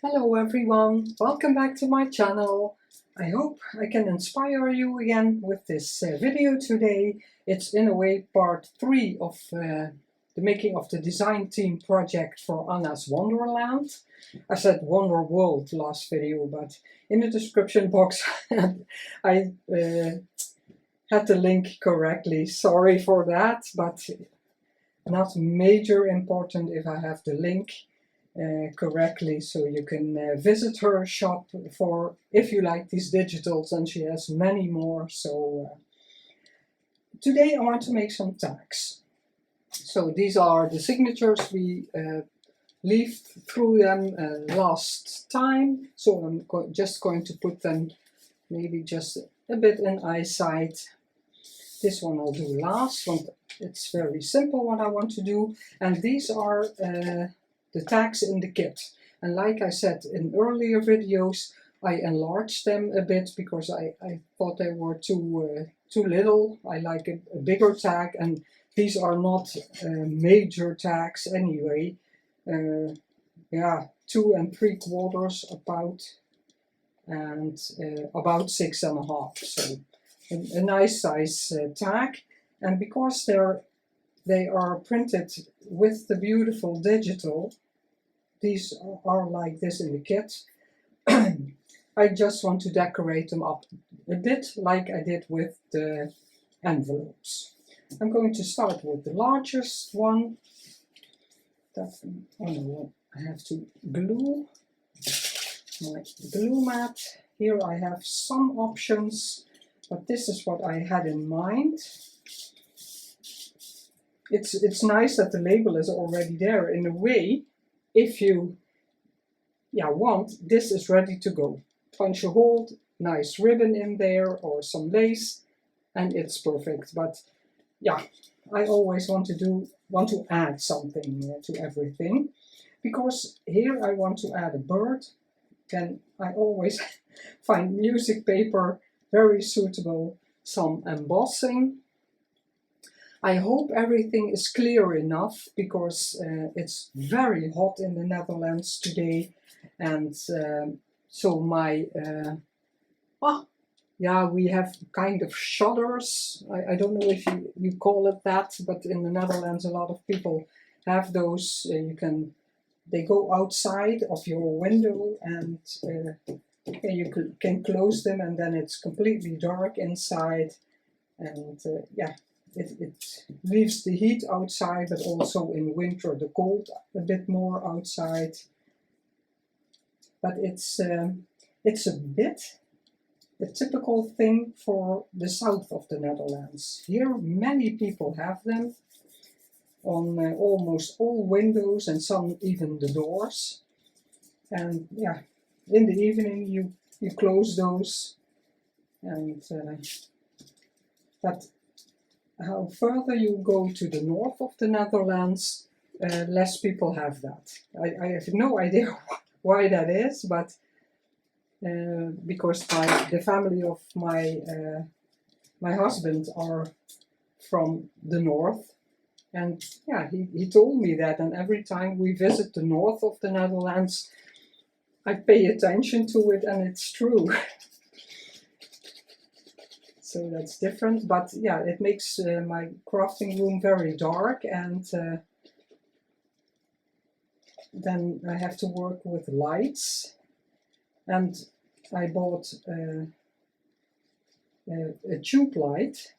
Hello everyone, welcome back to my channel. I hope I can inspire you again with this video today. It's in a way part 3 of the making of the design team project for Anna's Wonderland. I said Wonder World last video, but in the description box I had the link correctly. Sorry for that, but not major important if I have the link correctly, so you can visit her shop for if you like these digitals, and she has many more. So today I want to make some tags. So these are the signatures we leafed through them last time, so I'm just going to put them maybe just a bit in eyesight. This one I'll do last, and it's very simple what I want to do. And these are the tags in the kit, and like I said in earlier videos, I enlarged them a bit because I thought they were too little. I like a bigger tag, and these are not major tags anyway. Yeah, 2 3/4 about, and about 6.5. So a nice size tag, and because they are printed with the beautiful digital, these are like this in the kit. I just want to decorate them up a bit like I did with the envelopes. I'm going to start with the largest one. I have to glue my glue mat. Here I have some options, but this is what I had in mind. It's nice that the label is already there in a way. If you want, this is ready to go. Punch a hole, nice ribbon in there or some lace, and it's perfect. But yeah, I always want to add something to everything, because here I want to add a bird. Then I always find music paper very suitable, some embossing. I hope everything is clear enough, because it's very hot in the Netherlands today, and so my we have kind of shutters. I don't know if you call it that, but in the Netherlands a lot of people have those. They go outside of your window, and you can close them, and then it's completely dark inside, and it leaves the heat outside, but also in winter the cold a bit more outside. But it's a bit a typical thing for the south of the Netherlands. Here many people have them on almost all windows, and some even the doors. And yeah, in the evening you close those, and but how further you go to the north of the Netherlands, less people have that. I have no idea why that is, but because the family of my husband are from the north, and yeah, he told me that, and every time we visit the north of the Netherlands, I pay attention to it, and it's true. So that's different, but yeah, it makes my crafting room very dark, and then I have to work with lights. And I bought a tube light,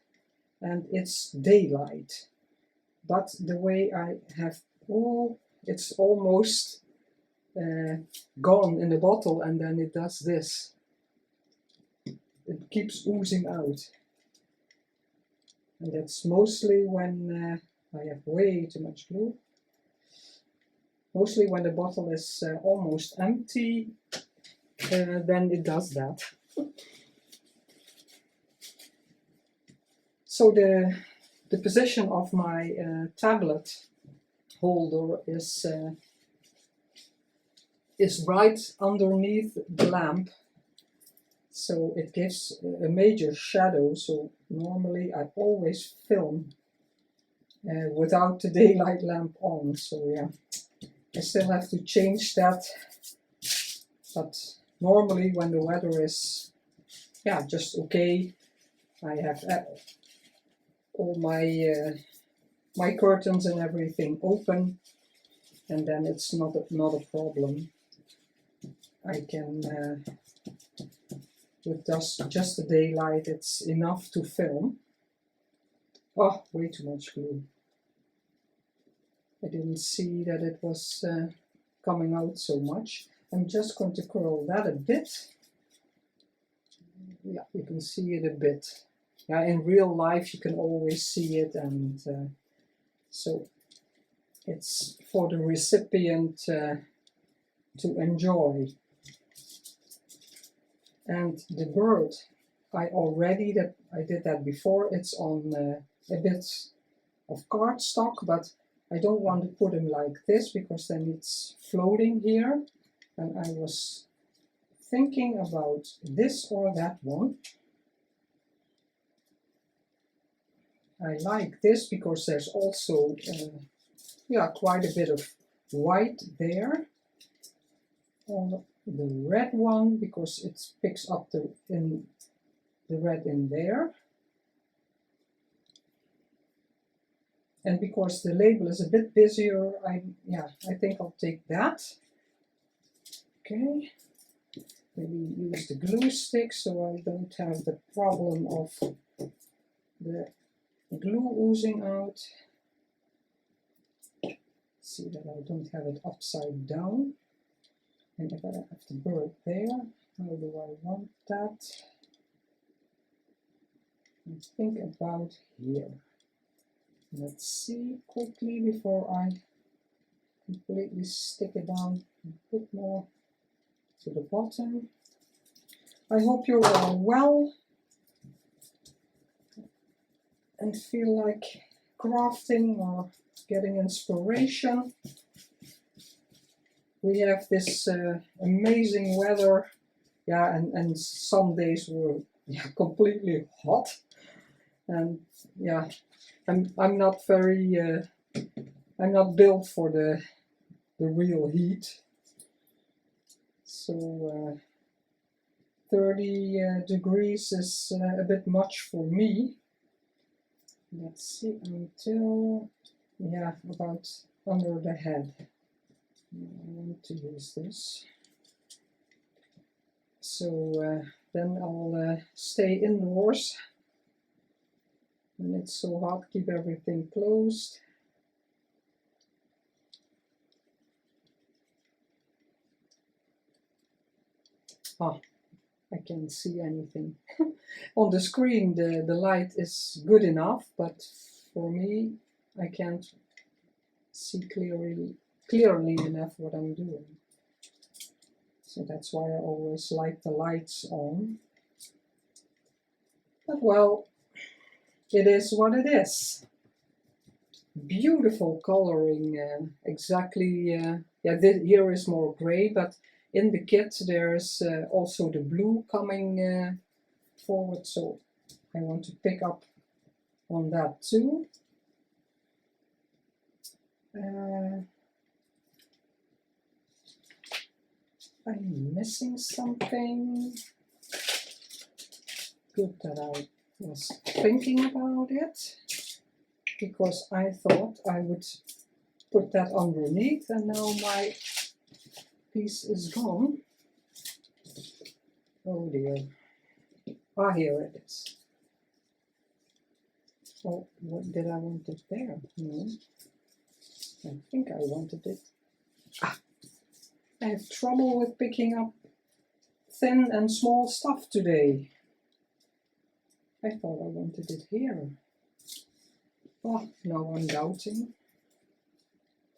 and it's daylight, but the way I have, it's almost gone in the bottle, and then it does this. It keeps oozing out, and that's mostly when I have way too much glue. Mostly when the bottle is almost empty, then it does that. So the position of my tablet holder is right underneath the lamp. So it gives a major shadow, so normally I always film without the daylight lamp on. So yeah, I still have to change that But normally when the weather is, yeah, just okay, I have all my curtains and everything open, and then it's not a problem. I can, with just the daylight, it's enough to film. Oh, way too much glue. I didn't see that it was coming out so much. I'm just going to curl that a bit. Yeah, you can see it a bit. Yeah, in real life you can always see it, and so it's for the recipient to enjoy. And the bird, I did that before. It's on a bit of cardstock, but I don't want to put him like this because then it's floating here. And I was thinking about this or that one. I like this because there's also yeah, quite a bit of white there. Or the red one because it picks up the red in there. And because the label is a bit busier, I think I'll take that. Okay, maybe use the glue stick so I don't have the problem of the glue oozing out. See that I don't have it upside down. And if I have the bird there, how do I want that? And think about here. Let's see quickly before I completely stick it down a bit more to the bottom. I hope you're all well and feel like crafting or getting inspiration. We have this amazing weather, yeah, and some days were completely hot, and yeah, I'm not very I'm not built for the real heat. So 30 degrees is a bit much for me. Let's see, until, yeah, about under the head. I want to use this. So then I'll stay indoors. When it's so hot, keep everything closed. Ah, I can't see anything. On the screen the light is good enough, but for me I can't see clearly enough what I'm doing. So that's why I always like the lights on. But well, it is what it is. Beautiful coloring, exactly. Yeah, here is more gray, but in the kit there's also the blue coming forward, so I want to pick up on that too. I'm missing something. Good that I was thinking about it, because I thought I would put that underneath, and now my piece is gone. Oh dear. Ah, here it is. Oh, what did I want it there? No. I think I wanted it. Ah, I have trouble with picking up thin and small stuff today. I thought I wanted it here. Oh, now I'm doubting.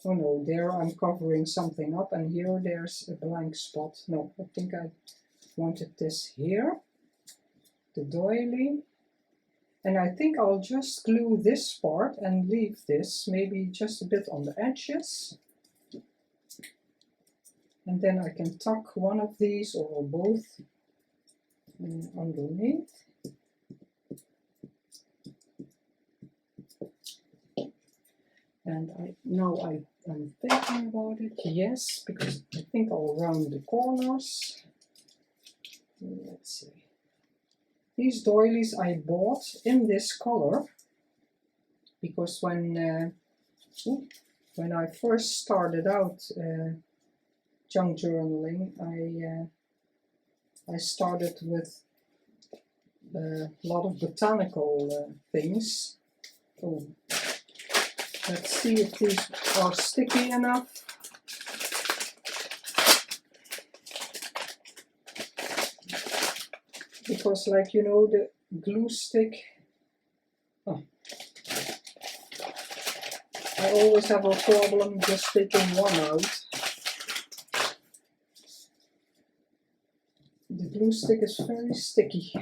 Oh no, there I'm covering something up, and here there's a blank spot. No, I think I wanted this here, the doily. And I think I'll just glue this part and leave this maybe just a bit on the edges. And then I can tuck one of these or both underneath. And I'm thinking about it, yes, because I think I'll round the corners. Let's see. These doilies I bought in this color because when I first started out junk journaling, I started with a lot of botanical things. Oh, let's see if these are sticky enough. Because, like, you know, the glue stick, oh, I always have a problem just taking one out. The glue stick is very sticky.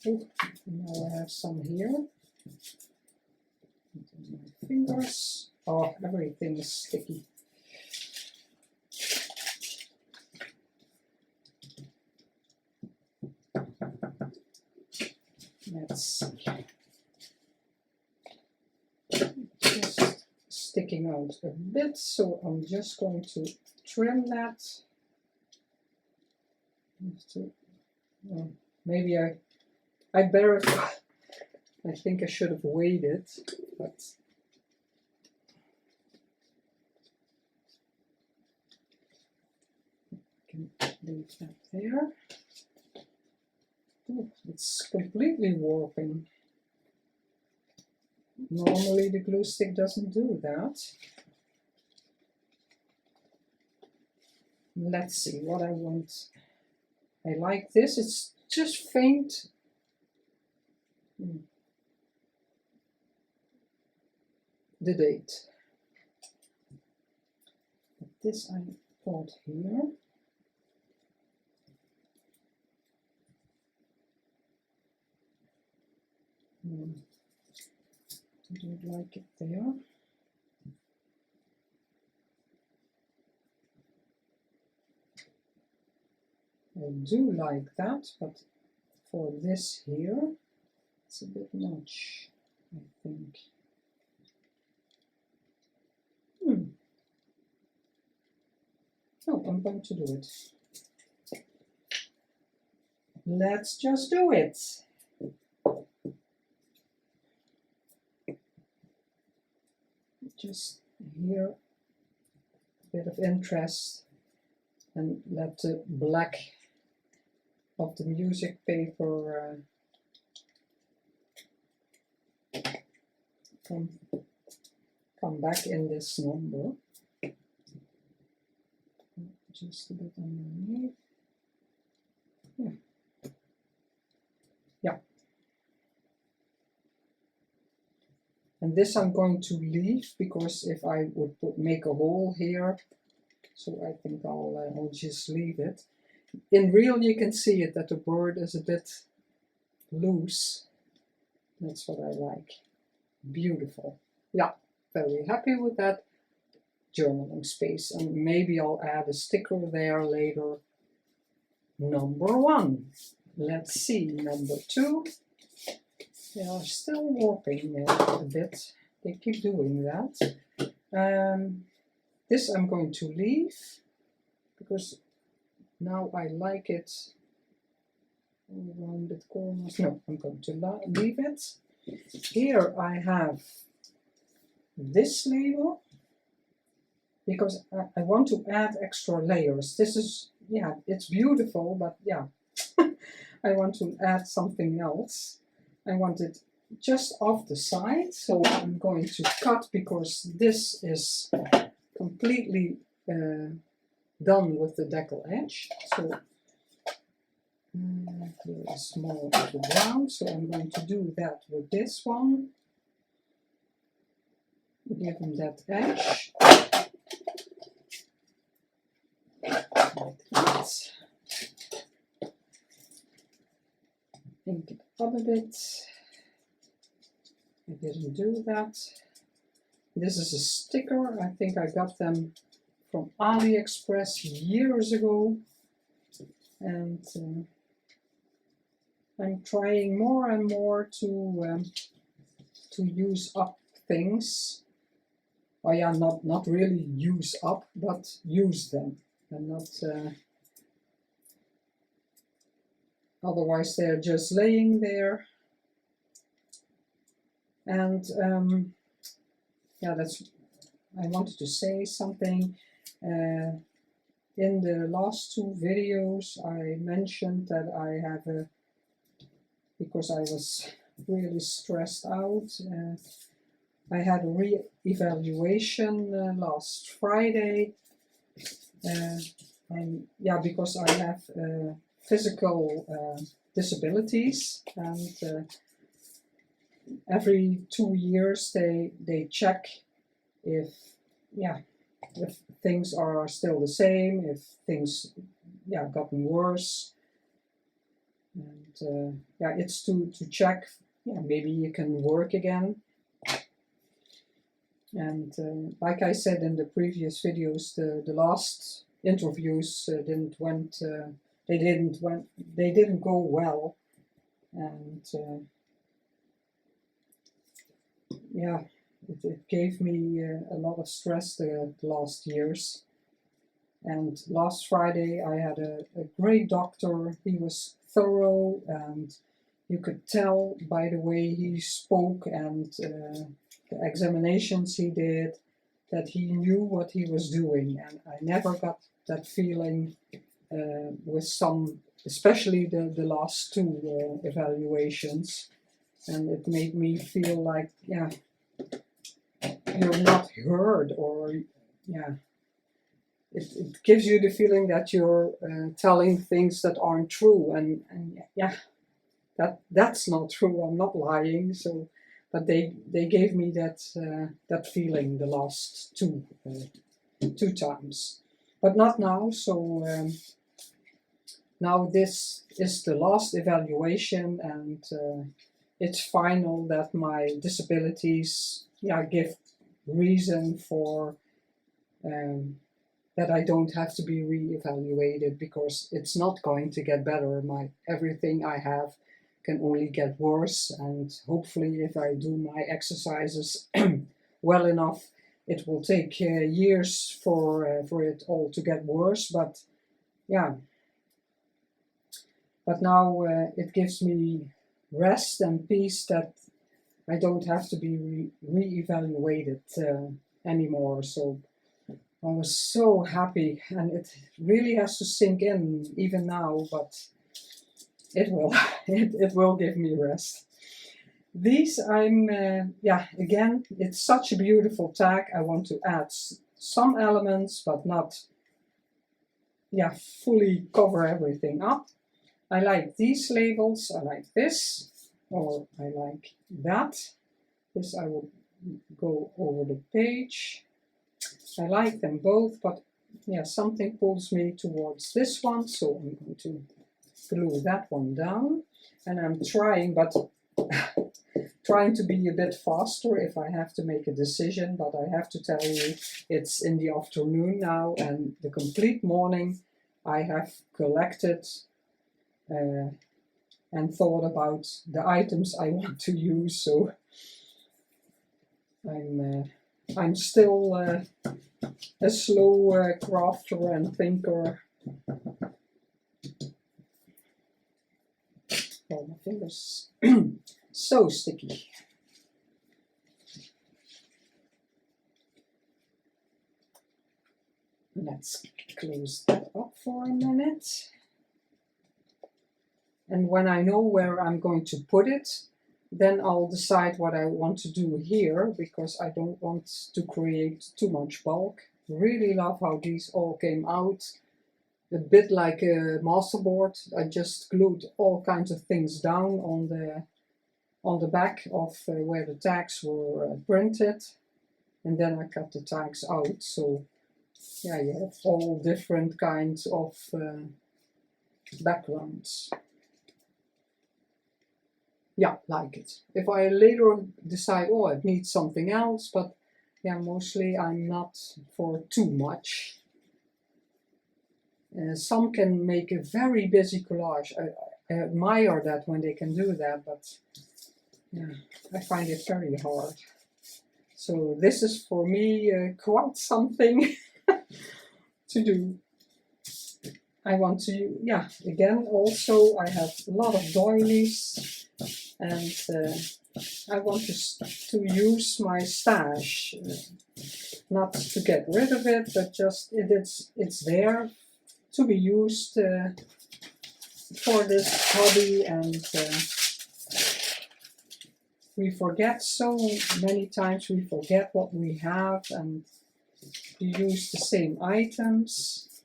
Oh, now I have some here. My fingers. Oh, everything is sticky. Let's see. Just sticking out a bit, so I'm just going to trim that. Maybe I better. I think I should have waited, but I can leave that there. Oh, it's completely warping. Normally the glue stick doesn't do that. Let's see what I want. I like this, it's just faint. The date. But this I put here. I don't like it there. I do like that, but for this here, it's a bit much, I think. Oh, I'm going to do it. Let's just do it. Just here, a bit of interest, and let the black of the music paper come back in this number. Just a bit underneath. Yeah. And this I'm going to leave, because if I would make a hole here, so I think I'll just leave it. In real you can see it, that the bird is a bit loose. That's what I like. Beautiful. Yeah, very happy with that journaling space, and maybe I'll add a sticker there later. Number 1. Let's see, number 2. They are still warping a bit. They keep doing that. This I'm going to leave, because now I like it around the corners. No, I'm going to leave it. Here I have this label, because I want to add extra layers. This is, yeah, it's beautiful, but yeah, I want to add something else. I want it just off the side, so I'm going to cut, because this is completely done with the decal edge. So here is more of the brown, so I'm going to do that with this one. Give him that edge. Like that. Ink it up a bit. I didn't do that. This is a sticker. I think I got them from AliExpress years ago, and I'm trying more and more to use up things. Oh yeah, not really use up, but use them, and not otherwise they're just laying there. And yeah, I wanted to say something. In the last two videos I mentioned that I have because I was really stressed out, I had a re-evaluation last Friday, and yeah, because I have physical disabilities, and every 2 years they check if if things are still the same, if things gotten worse, and yeah, it's to check maybe you can work again. And like I said in the previous videos, the last interviews didn't go well, and yeah, it gave me a lot of stress the last years. And last Friday I had a great doctor. He was thorough, and you could tell by the way he spoke and the examinations he did that he knew what he was doing. And I never got that feeling with some, especially the last two evaluations. And it made me feel like, yeah, you're not heard, or yeah, it gives you the feeling that you're telling things that aren't true, and yeah, that's not true. I'm not lying. So, but they gave me that feeling the last two times, but not now. So now this is the last evaluation, and it's final that my disabilities give reason for that I don't have to be re-evaluated, because it's not going to get better. Everything I have can only get worse, and hopefully if I do my exercises well enough, it will take years for it all to get worse. But yeah, but now it gives me rest and peace that I don't have to be re-evaluated anymore. So I was so happy, and it really has to sink in even now, but it will. it will give me rest. These again, it's such a beautiful tag. I want to add some elements, but not fully cover everything up. I like these labels. I like this, or I like that. This I will go over the page. I like them both, but yeah, something pulls me towards this one, so I'm going to glue that one down. And I'm trying to be a bit faster if I have to make a decision, but I have to tell you, it's in the afternoon now, and the complete morning I have collected and thought about the items I want to use. So I'm still a slow crafter and thinker. Oh, my fingers so sticky. Let's close that up for a minute. And when I know where I'm going to put it, then I'll decide what I want to do here, because I don't want to create too much bulk. Really love how these all came out. A bit like a masterboard. I just glued all kinds of things down on the back of where the tags were printed, and then I cut the tags out. So yeah, you have all different kinds of backgrounds. Yeah, like it. If I later decide, oh, it needs something else, but yeah, mostly I'm not for too much. Some can make a very busy collage. I admire that when they can do that, but yeah, I find it very hard. So this is for me quite something to do. I want to, yeah, again also I have a lot of doilies, and I want to use my stash, not to get rid of it, but just it's there to be used for this hobby. And we forget so many times, we forget what we have, and we use the same items.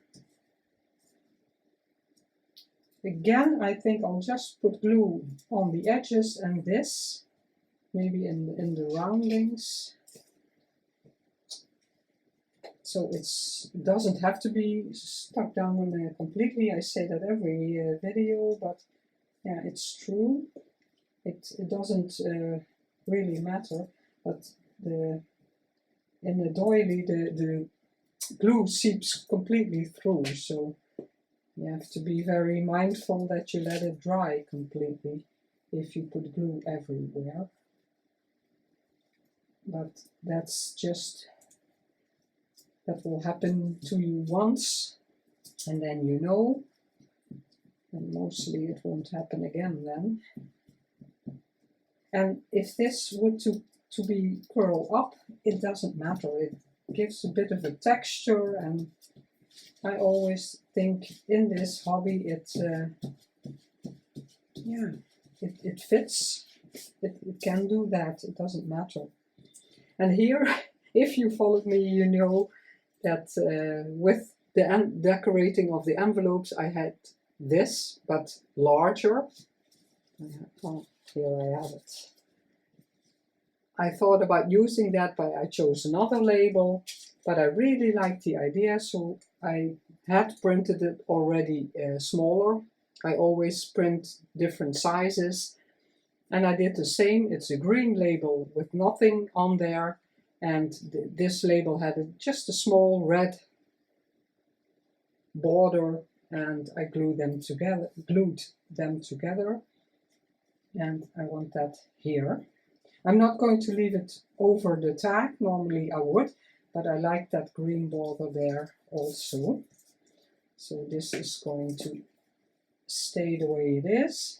Again, I think I'll just put glue on the edges and this, maybe in the roundings. So it doesn't have to be stuck down in there completely. I say that every video, but yeah, it's true. It doesn't really matter, but in the doily the glue seeps completely through, so you have to be very mindful that you let it dry completely if you put glue everywhere. But that's just, that will happen to you once, and then you know, and mostly it won't happen again then. And if this were to be curl up, it doesn't matter. It gives a bit of a texture, and I always think in this hobby it fits. It can do that. It doesn't matter. And here, if you followed me, you know that with the decorating of the envelopes, I had this, but larger. Oh, here I have it. I thought about using that, but I chose another label, but I really liked the idea, so I had printed it already smaller. I always print different sizes, and I did the same. It's a green label with nothing on there, and this label had just a small red border, and I glued them together, and I want that here. I'm not going to leave it over the tag, normally I would, but I like that green border there also. So this is going to stay the way it is,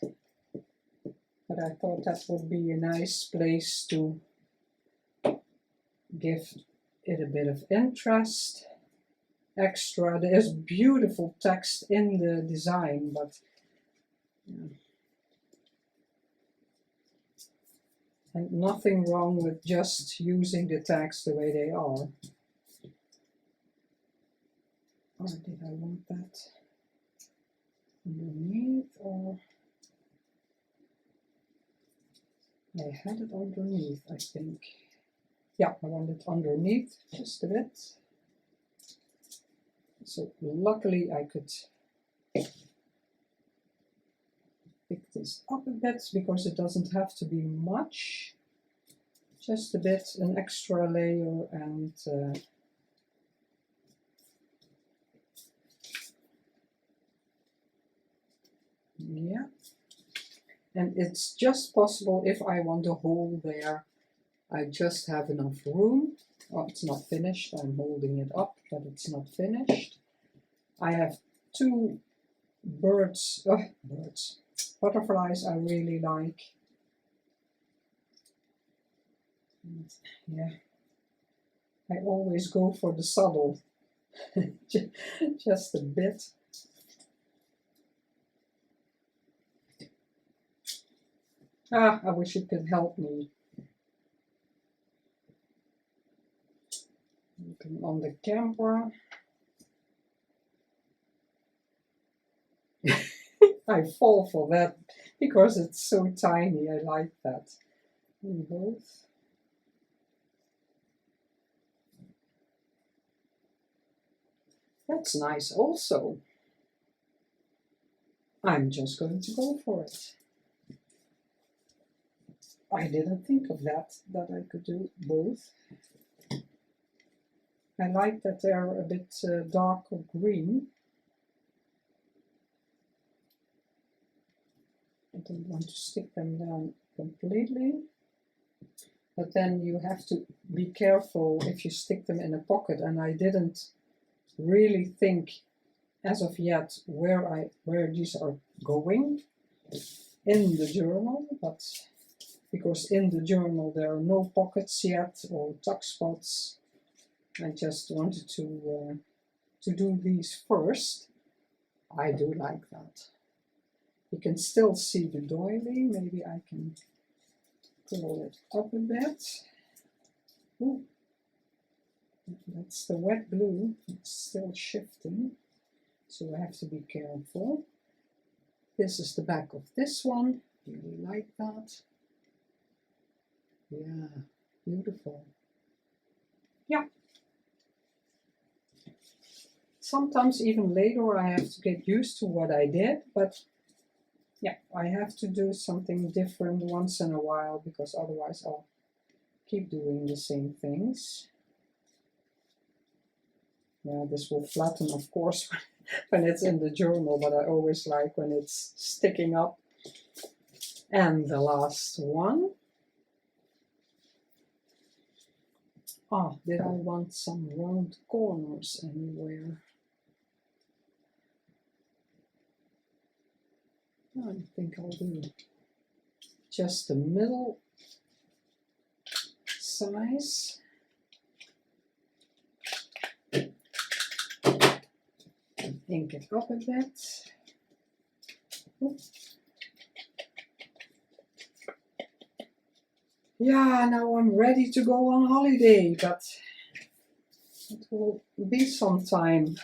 but I thought that would be a nice place to give it a bit of interest, extra. There's beautiful text in the design, but and nothing wrong with just using the tags the way they are. Or did I want that underneath, or I had it underneath, I think. Yeah, I want it underneath just a bit. So luckily I could pick this up a bit, because it doesn't have to be much. Just a bit, an extra layer, and yeah. And it's just possible if I want a hole there. I just have enough room. Oh, it's not finished. I'm holding it up, but it's not finished. I have two butterflies I really like. And yeah, I always go for the subtle, just a bit. Ah, I wish you could help me. Looking on the camera. I fall for that because it's so tiny. I like that. In both. That's nice also. I'm just going to go for it. I didn't think of that I could do both. I like that they're a bit darker green. I don't want to stick them down completely. but then you have to be careful if you stick them in a pocket, and I didn't really think as of yet where these are going in the journal, but because in the journal there are no pockets yet or tuck spots, I just wanted to do these first. I do like that. You can still see the doily. Maybe I can pull it up a bit. Ooh. That's the wet glue. It's still shifting, so I have to be careful. This is the back of this one. Really like that. Yeah, beautiful. Yeah. Sometimes even later I have to get used to what I did, but yeah, I have to do something different once in a while, because otherwise I'll keep doing the same things. Yeah, this will flatten, of course, when it's in the journal, but I always like when it's sticking up. And the last one. Ah, did I want some round corners anywhere? I think I'll do just the middle size. Ink it up a bit. Oop. Yeah, now I'm ready to go on holiday, but it will be some time,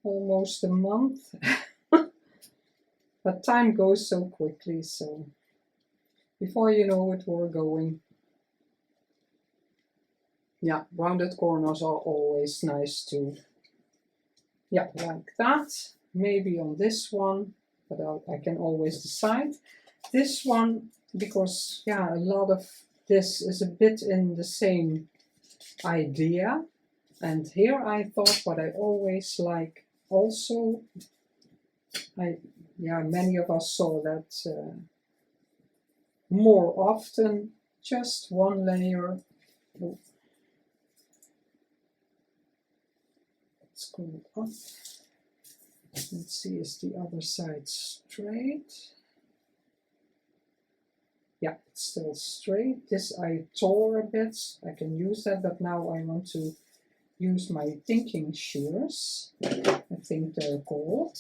almost a month. But time goes so quickly, so before you know it, we're going. Yeah, rounded corners are always nice too. Yeah, like that. Maybe on this one, but I can always decide. This one, because yeah, a lot of this is a bit in the same idea. And here I thought what I always like also, many of us saw that more often, just one layer. Oh. Let's go up. Let's see, is the other side straight? Yeah, it's still straight. This I tore a bit. I can use that, but now I want to use my thinking shears. I think they're called.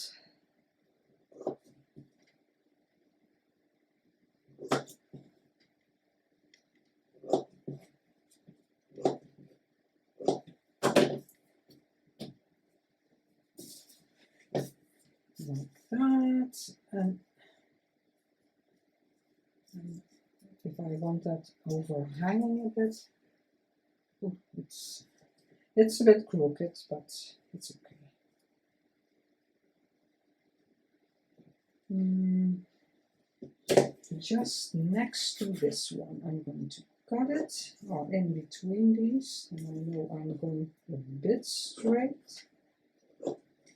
Like that, and if I want that overhanging a bit, oh, it's a bit crooked, but it's okay. Just next to this one, I'm going to cut it, or in between these, and I know I'm going a bit straight.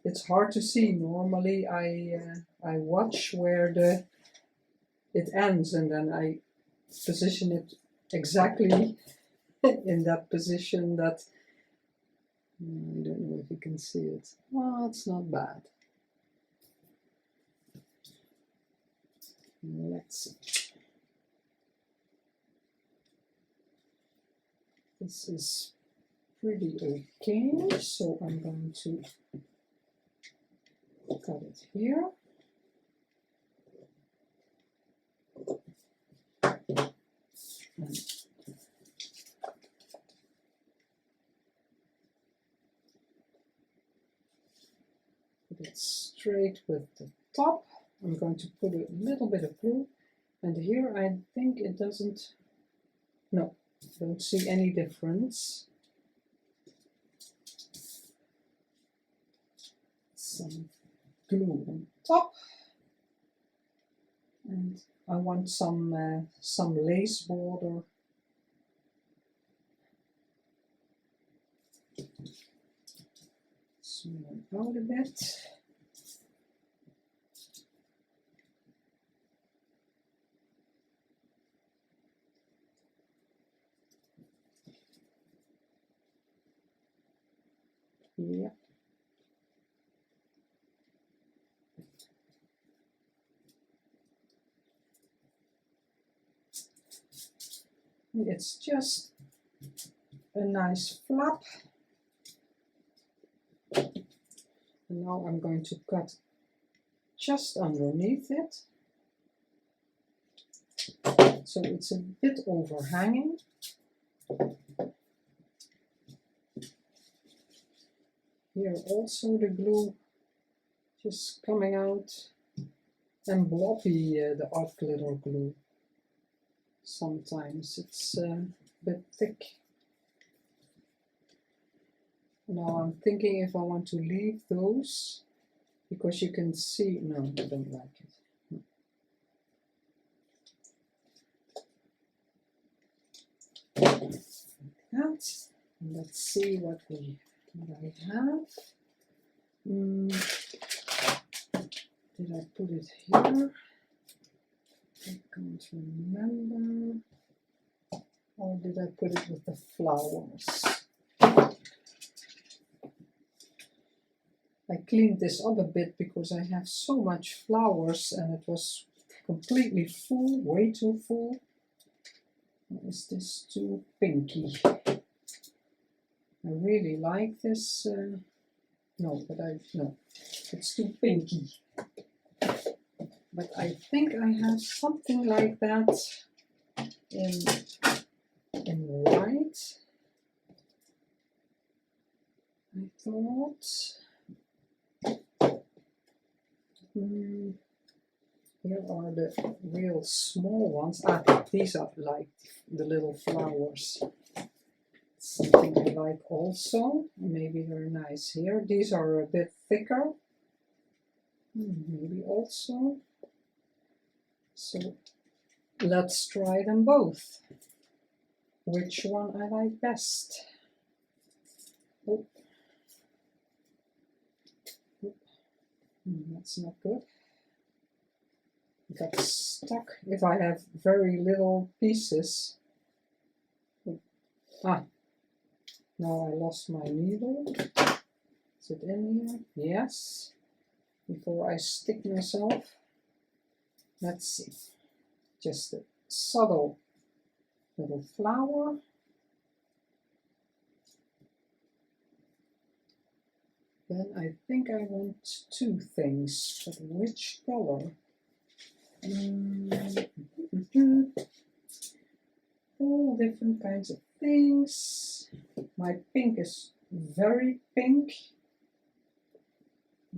It's hard to see. Normally I watch where it ends, and then I position it exactly in that position that, I don't know if you can see it. Well, it's not bad. Let's see. This is pretty okay, so I'm going to cut it here. And put it straight with the top. I'm going to put a little bit of glue, and here I think it doesn't, no, I don't see any difference. Some glue on top, and I want some lace border. Smooth out a bit. Yeah. It's just a nice flap. And now I'm going to cut just underneath it, so it's a bit overhanging. Here also the glue just coming out, and blobby the art glitter glue. Sometimes it's a bit thick. Now I'm thinking if I want to leave those, because you can see, no, I don't like it. Like that. And let's see what I have. Did I put it here? I can't remember. Or did I put it with the flowers? I cleaned this up a bit because I have so much flowers and it was completely full, way too full. Or is this too pinky? I really like this. No, it's too pinky. But I think I have something like that in white. I thought. Here are the real small ones. These are like the little flowers. Something I like also. Maybe they're nice here. These are a bit thicker. Maybe also. So let's try them both. Which one I like best? Oh. That's not good. Got stuck. If I have very little pieces. Now I lost my needle. Is it in here? Yes. Before I stick myself. Let's see. Just a subtle little flower. Then I think I want two things, but which color? All different kinds of things. My pink is very pink.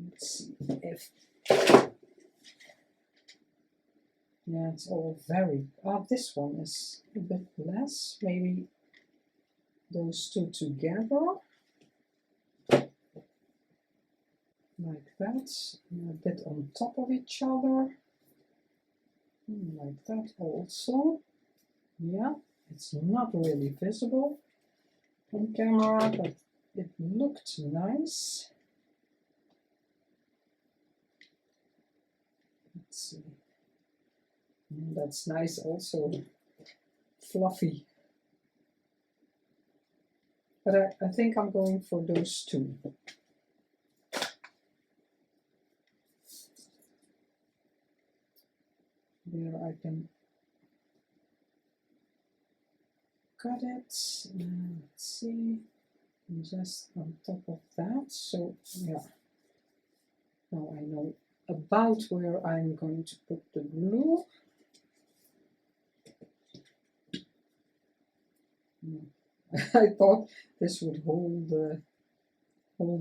Let's see if... Yeah, it's all very... this one is a bit less. Maybe those two together. Like that, and a bit on top of each other, like that also. Yeah, it's not really visible on camera, but it looked nice. Let's see. That's nice also, fluffy. But I think I'm going for those two. There I can cut it. Let's see, and just on top of that. So yeah, now I know about where I'm going to put the glue. I thought this would hold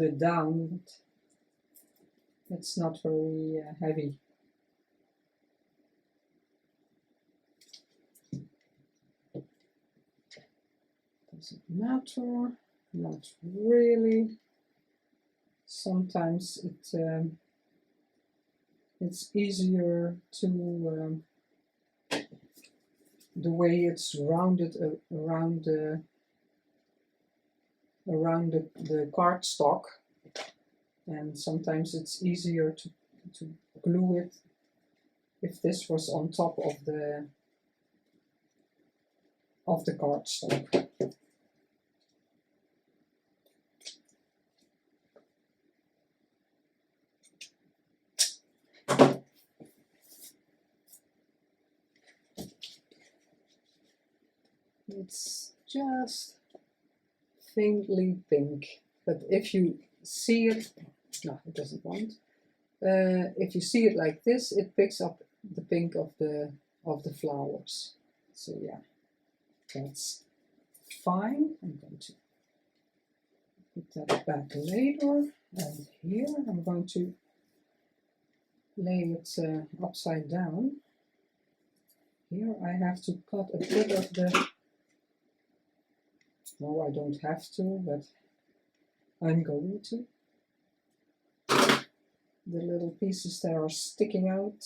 it down, but it's not very heavy. Doesn't matter, not really. Sometimes it's easier to the way it's rounded around the cardstock, and sometimes it's easier to glue it if this was on top of the cardstock. It's just faintly pink, but if you see it, no, it doesn't want. If you see it like this, it picks up the pink of the flowers. So yeah, that's fine. I'm going to put that back later, and here I'm going to lay it upside down. Here I have to cut a bit of the, no, I don't have to, but I'm going to. The little pieces that are sticking out.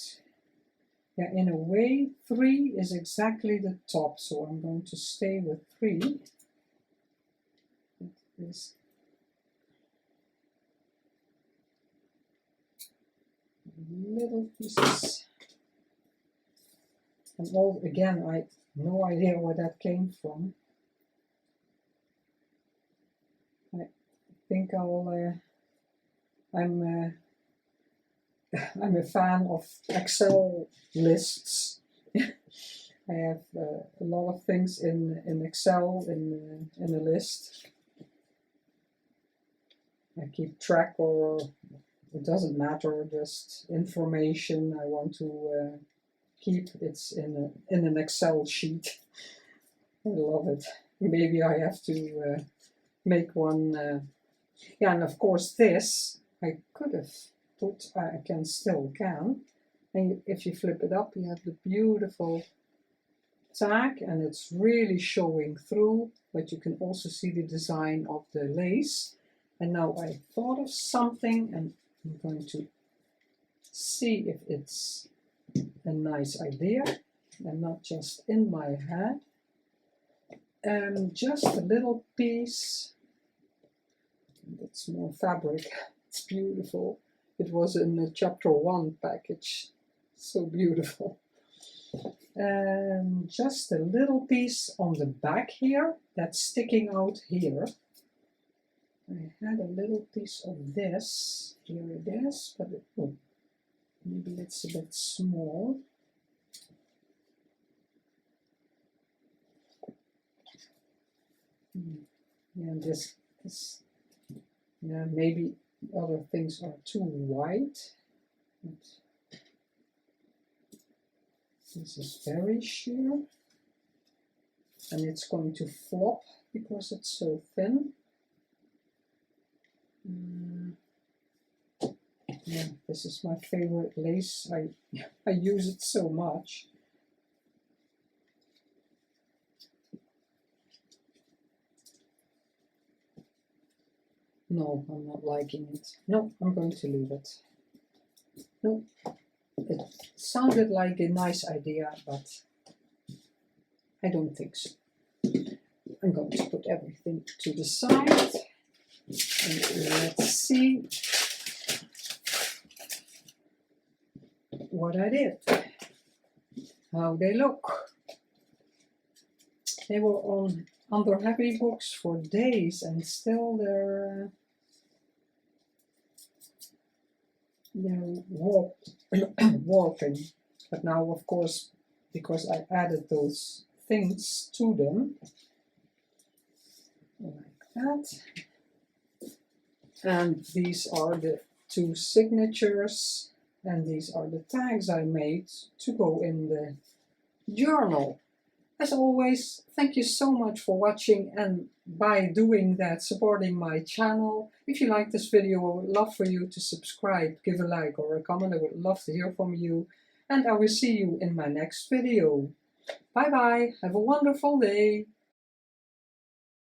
Yeah, in a way, 3 is exactly the top, so I'm going to stay with 3. It is little pieces. And all, again, I have no idea where that came from. I think I'm a fan of Excel lists. I have a lot of things in Excel in a list. I keep track, or it doesn't matter, just information I want to keep. It's in an Excel sheet. I love it. Maybe I have to make one. Yeah, and of course this I could have put, I still can. And if you flip it up, you have the beautiful tag, and it's really showing through, but you can also see the design of the lace. And now I thought of something, and I'm going to see if it's a nice idea and not just in my head. Just a little piece. It's more fabric. It's beautiful. It was in the chapter 1 package. So beautiful. Just a little piece on the back here that's sticking out here. I had a little piece of this. Here it is, but maybe it's a bit small. Yeah, this, yeah, maybe other things are too white. But this is very sheer, and it's going to flop because it's so thin. Yeah, this is my favorite lace. I use it so much. No, I'm not liking it. No, I'm going to leave it. No, it sounded like a nice idea, but I don't think so. I'm going to put everything to the side, and let's see what I did, how they look. They were under heavy books for days, and still they're warping. But now, of course, because I added those things to them, like that. And these are the 2 signatures, and these are the tags I made to go in the journal. As always, thank you so much for watching, and by doing that, supporting my channel. If you like this video, I would love for you to subscribe, give a like or a comment. I would love to hear from you, and I will see you in my next video. Bye bye, have a wonderful day.